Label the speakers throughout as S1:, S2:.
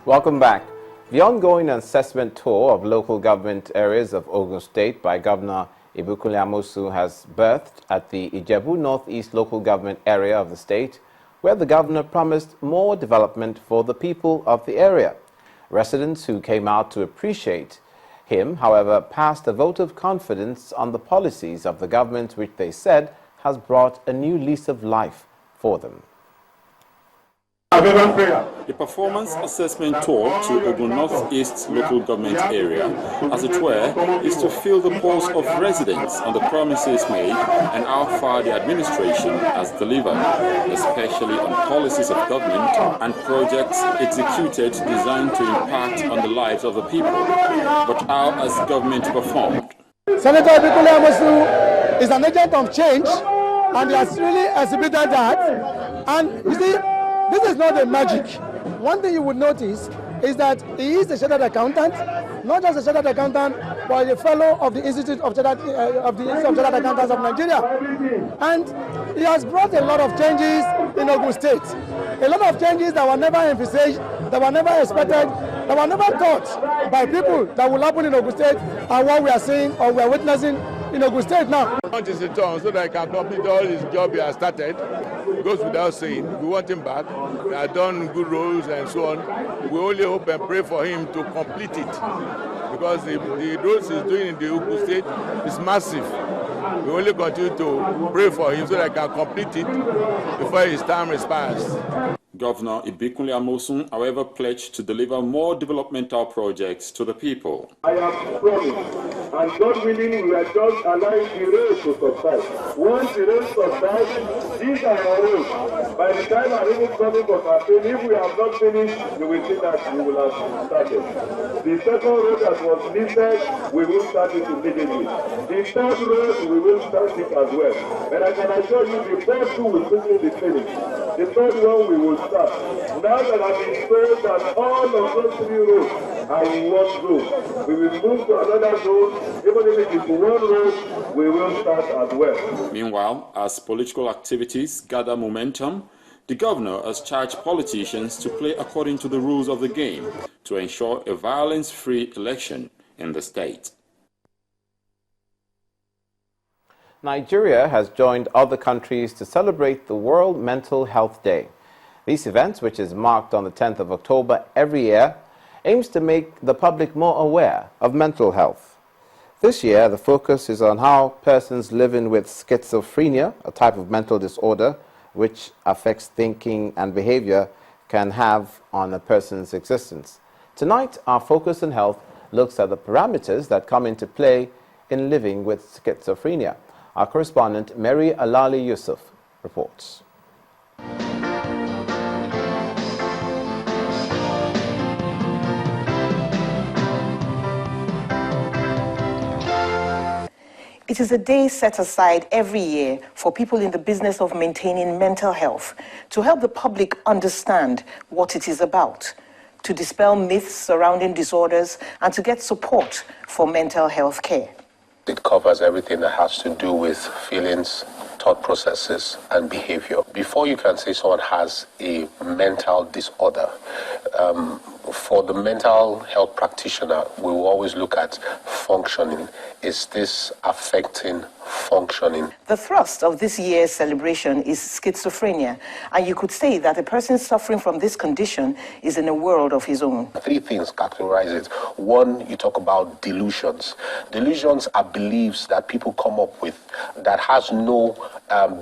S1: Welcome back. The ongoing assessment tour of local government areas of Ogun State by Governor Ijebu Amosun has birthed at the Ijebu Northeast local government area of the state, where the governor promised more development for the people of the area. Residents who came out to appreciate him, however, passed a vote of confidence on the policies of the government, which they said has brought a new lease of life for them.
S2: The performance assessment tour to Ogun Northeast local government area, as it were, is to feel the pulse of residents on the promises made and how far the administration has delivered, especially on policies of government and projects executed designed to impact on the lives of the people. But how has government performed?
S3: Senator Pt.3 Amosun is an agent of change, and he has really exhibited that. And you see, this is not a magic. One thing you would notice is that he is a chartered accountant, not just a chartered accountant, but a fellow of the Institute of Chartered Accountants of Nigeria. And he has brought a lot of changes in Ogun State. A lot of changes that were never envisaged, that were never expected, that were never thought by people that will happen in Ogun State, and what we are seeing or we are witnessing in Ogun State now.
S4: I want his return so that he can complete all his job he has started. It goes without saying. We want him back. He has done good roles and so on. We only hope and pray for him to complete it, because the roles he's doing in the Ogun State is massive. We only continue to pray for him so that he can complete it before his time expires.
S2: Governor Ijebu Amosun, however, pledged to deliver more developmental projects to the people.
S5: I have promised, and God willing, we are just allowing the road to subside. Once the road subsides, these are our roads. By the time I'm even coming for campaign, if we have not finished, you will see that we will have started. The second road that was listed, we will start it immediately. The third road, we will start it as well. And I can assure you, the first two will quickly be finished. The third one, we will start. Now that I've been told that all of those three roads are in one zone, we will move to another zone. Even if it is one road, we will start as well.
S2: Meanwhile, as political activities gather momentum, the governor has charged politicians to play according to the rules of the game to ensure a violence-free election in the state.
S1: Nigeria has joined other countries to celebrate the World Mental Health Day. This event, which is marked on the 10th of October every year, aims to make the public more aware of mental health. This year, the focus is on how persons living with schizophrenia, a type of mental disorder which affects thinking and behavior, can have on a person's existence. Tonight, our Focus on Health looks at the parameters that come into play in living with schizophrenia. Our correspondent, Mary Alali Yusuf, reports.
S6: It is a day set aside every year for people in the business of maintaining mental health, to help the public understand what it is about, to dispel myths surrounding disorders, and to get support for mental health care.
S7: It covers everything that has to do with feelings, thought processes, and behavior. Before you can say someone has a mental disorder, for the mental health practitioner, we will always look at functioning. Is this affecting functioning?
S6: The thrust of this year's celebration is schizophrenia, and you could say that a person suffering from this condition is in a world of his own.
S7: Three things categorize it. One, you talk about delusions. Delusions are beliefs that people come up with that has no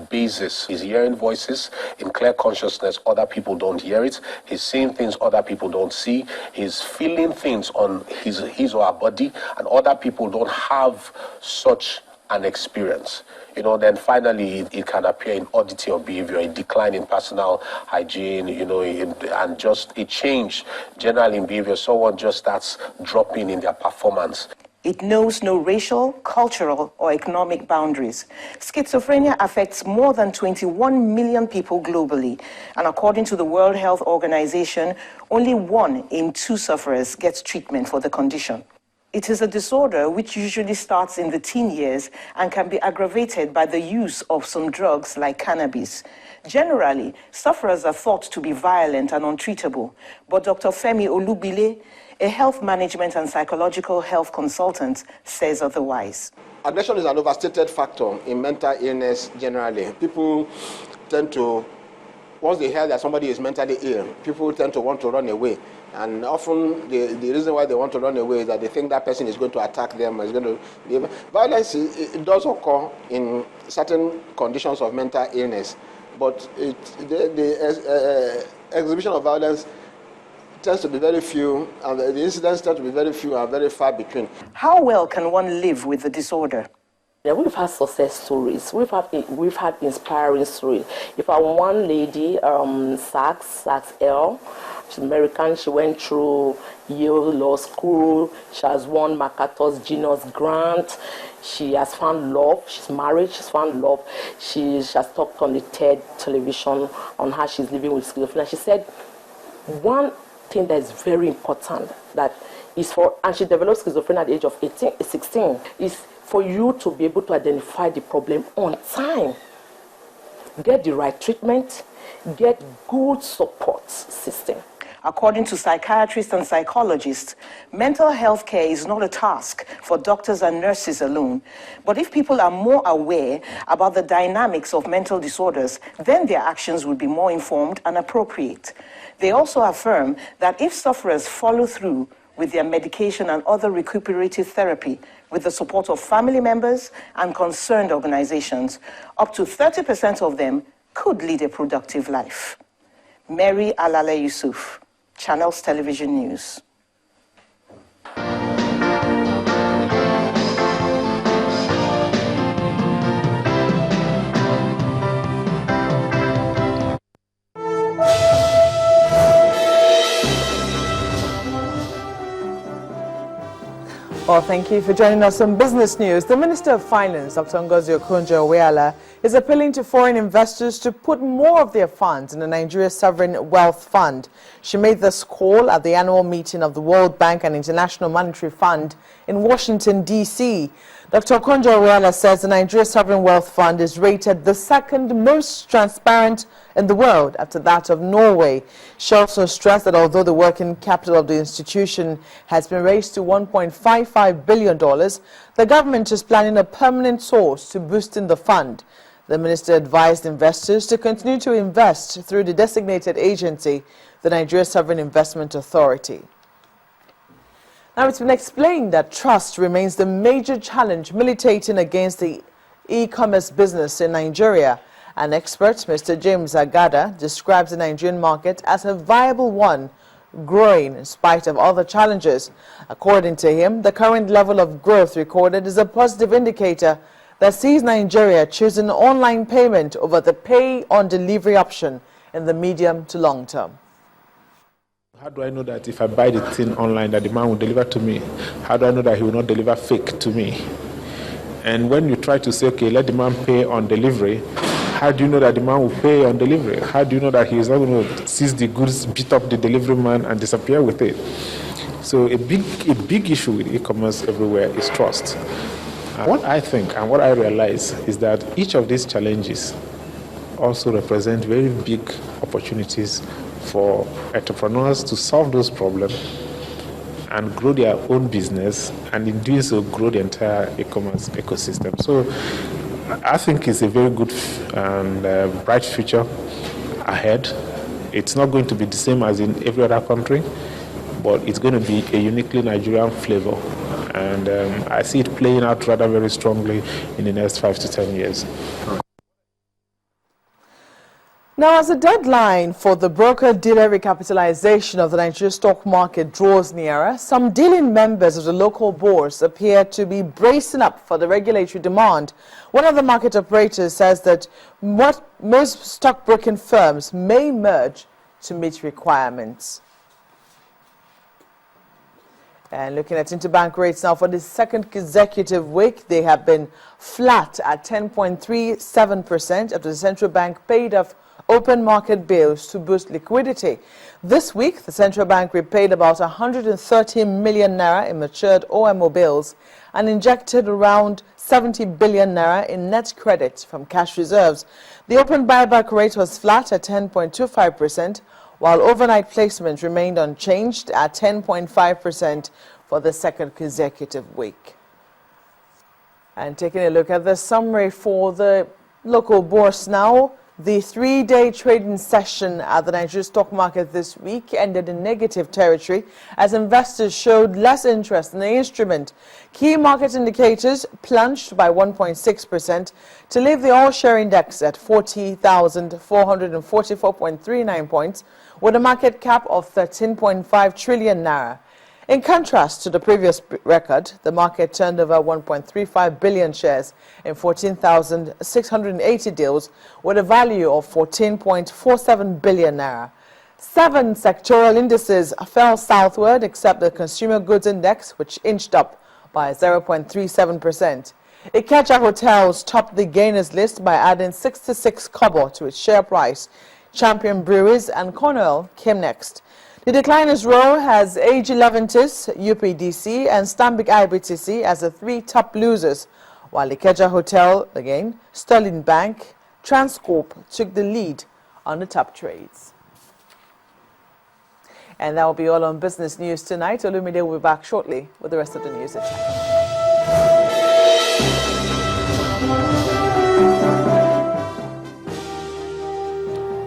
S7: basis. He's hearing voices in clear consciousness, other people don't hear it. He's seeing things other people don't see. He's feeling things on his or her body, and other people don't have such an experience. Then finally it can appear in oddity of behavior, a decline in personal hygiene, and just a change generally in behavior. Someone just starts dropping in their performance.
S6: It knows no racial, cultural, or economic boundaries. Schizophrenia affects more than 21 million people globally, and according to the World Health Organization, only 1 in 2 sufferers gets treatment for the condition. It is a disorder which usually starts in the teen years and can be aggravated by the use of some drugs like cannabis. Generally, sufferers are thought to be violent and untreatable, but Dr. Femi Olubile, a health management and psychological health consultant, says otherwise.
S8: Aggression is an overstated factor in mental illness generally. People tend to, once they hear that somebody is mentally ill, people tend to want to run away. And often the reason why they want to run away is that they think that person is going to attack them, or is going to... Violence, it does occur in certain conditions of mental illness, but the exhibition of violence tends to be very few, and the incidents tend to be very few and very far between.
S6: How well can one live with the disorder?
S9: Yeah, we've had success stories. We've had inspiring stories. If I one lady, Sachs L, she's American. She went through Yale Law School. She has won MacArthur's Genius Grant. She has found love. She's married. She's found love. She has talked on the TED television on how she's living with schizophrenia. She said one thing that is very important that is for, and she developed schizophrenia at the age of 16, is for you to be able to identify the problem on time, get the right treatment, get good support system.
S6: According to psychiatrists and psychologists, mental health care is not a task for doctors and nurses alone. But if people are more aware about the dynamics of mental disorders, then their actions will be more informed and appropriate. They also affirm that if sufferers follow through with their medication and other recuperative therapy with the support of family members and concerned organizations, up to 30% of them could lead a productive life. Mary Alale Yusuf, Channels Television News.
S10: Well, thank you for joining us on Business News. The Minister of Finance, Dr. Ngozi Okonjo-Iweala, is appealing to foreign investors to put more of their funds in the Nigeria Sovereign Wealth Fund. She made this call at the annual meeting of the World Bank and International Monetary Fund in Washington, D.C. Dr. Okonjo-Iweala says the Nigeria Sovereign Wealth Fund is rated the second most transparent in the world after that of Norway. She also stressed that although the working capital of the institution has been raised to $1.55 billion, the government is planning a permanent source to boosting the fund. The minister advised investors to continue to invest through the designated agency, the Nigeria Sovereign Investment Authority. Now, it's been explained that trust remains the major challenge militating against the e-commerce business in Nigeria. An expert, Mr. James Agada, describes the Nigerian market as a viable one, growing in spite of other challenges. According to him, the current level of growth recorded is a positive indicator that sees Nigeria choosing online payment over the pay-on-delivery option in the medium to long term.
S11: How do I know that if I buy the thing online that the man will deliver to me? How do I know that he will not deliver fake to me? And when you try to say, okay, let the man pay on delivery, how do you know that the man will pay on delivery? How do you know that he is not going to seize the goods, beat up the delivery man, and disappear with it? So a big issue with e-commerce everywhere is trust. What I think and what I realize is that each of these challenges also represent very big opportunities for entrepreneurs to solve those problems and grow their own business, and in doing so grow the entire e-commerce ecosystem. So I think it's a very good and bright future ahead. It's not going to be the same as in every other country, but it's going to be a uniquely Nigerian flavor. And I see it playing out rather very strongly in the next 5 to 10 years.
S10: Now, as the deadline for the broker-dealer recapitalization of the Nigeria stock market draws nearer, some dealing members of the local boards appear to be bracing up for the regulatory demand. One of the market operators says that most stockbroking firms may merge to meet requirements. And looking at interbank rates now, for the second consecutive week, they have been flat at 10.37% after the central bank paid off open market bills to boost liquidity. This week, the central bank repaid about 130 million naira in matured OMO bills and injected around 70 billion naira in net credit from cash reserves. The open buyback rate was flat at 10.25%, while overnight placement remained unchanged at 10.5% for the second consecutive week. And taking a look at the summary for the local bourse now, the three-day trading session at the Nigerian stock market this week ended in negative territory as investors showed less interest in the instrument. Key market indicators plunged by 1.6% to leave the all-share index at 40,444.39 points with a market cap of 13.5 trillion naira. In contrast to the previous record, the market turned over 1.35 billion shares in 14,680 deals with a value of 14.47 billion naira. 7 sectoral indices fell southward except the Consumer Goods Index, which inched up by 0.37%. Ikeja Hotels topped the gainers list by adding 66 kobo to its share price. Champion Breweries and Cornwall came next. The decliners row has AG Leventis, UPDC, and Stanbic IBTC as the 3 top losers, while Ikeja Hotel, again, Sterling Bank, Transcorp took the lead on the top trades. And that will be all on business news tonight. Olumide will be back shortly with the rest of the news at 10.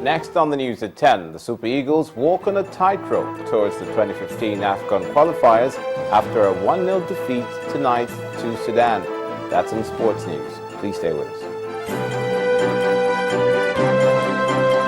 S1: Next on the news at 10, the Super Eagles walk on a tightrope towards the 2015 AFCON qualifiers after a 1-0 defeat tonight to Sudan. That's in sports news. Please stay with us.